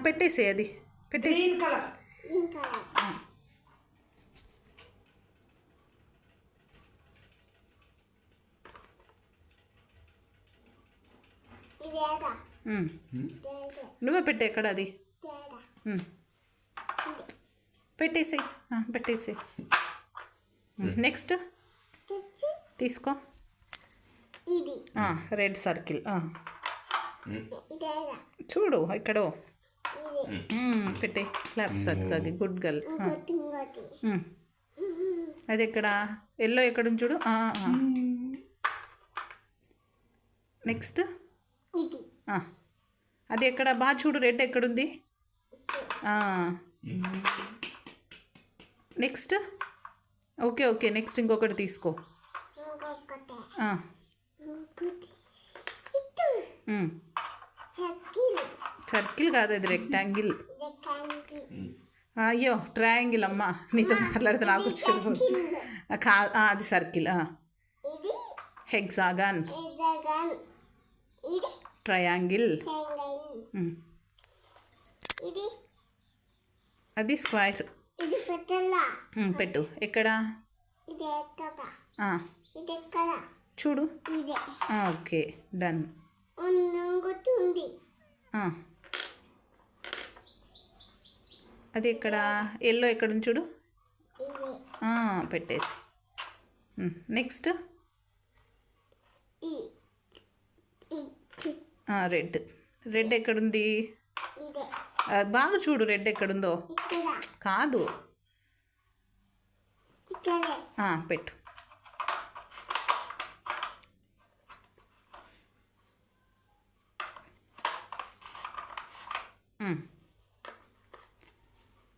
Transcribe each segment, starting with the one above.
పెట్టేసే అది పెట్టేసి green colour నువ్వే పెట్టే ఎక్కడ అది పెట్టేసేయి పెట్టేసేయి. నెక్స్ట్ తీసుకో రెడ్ సర్కిల్ చూడు ఇక్కడ పెట్టే క్లాప్స్ అది గుడ్ గర్ల్. అది ఎక్కడ ఎల్లో ఎక్కడ ఉంది చూడు. నెక్స్ట్ అది ఎక్కడ బాగా చూడు రెడ్ ఎక్కడుంది. నెక్స్ట్ ఓకే ఓకే నెక్స్ట్ ఇంకొకటి తీసుకో. సర్కిల్ కాదు అది రెక్టాంగిల్. అయ్యో ట్రయాంగిల్ అమ్మా నీతో మాట్లాడితే నాకు వచ్చి అది సర్కిల్. హెక్సాగాన్ ట్రయాంగిల్ అది స్క్వేర్. పెట్టు ఎక్కడ చూడు. Okay done. అది ఎక్కడ ఎల్లో ఎక్కడ ఉంది చూడు. పెట్టేసి నెక్స్ట్ రెడ్ రెడ్ ఎక్కడుంది బాగా చూడు రెడ్ ఎక్కడుందో. కాదు పెట్టు.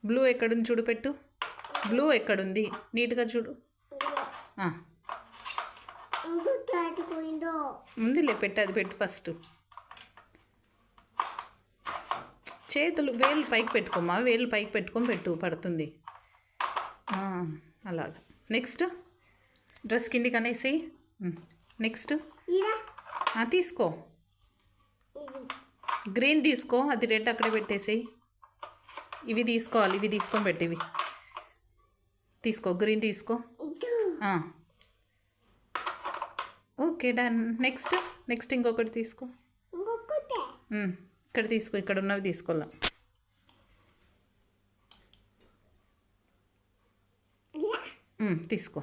బ్లూ ఎక్కడుంది చూడు పెట్టు. బ్లూ ఎక్కడుంది నీట్గా చూడు. ముందులే పెట్టు అది పెట్టు ఫస్ట్. చేతులు వేలు పైకి పెట్టుకోమా వేలు పైకి పెట్టుకొని పెట్టు పడుతుంది అలాగా. నెక్స్ట్ డ్రెస్ కిందికి అనేసి నెక్స్ట్ తీసుకో గ్రీన్ తీసుకో అది రెడ్ అక్కడే పెట్టేసేయి. ఇవి తీసుకోవాలి ఇవి తీసుకొని పెట్టివి తీసుకో గ్రీన్ తీసుకో. Okay done. నెక్స్ట్ నెక్స్ట్ ఇంకొకటి తీసుకో. ఇక్కడ తీసుకో ఇక్కడ ఉన్నవి తీసుకోవాలా. తీసుకో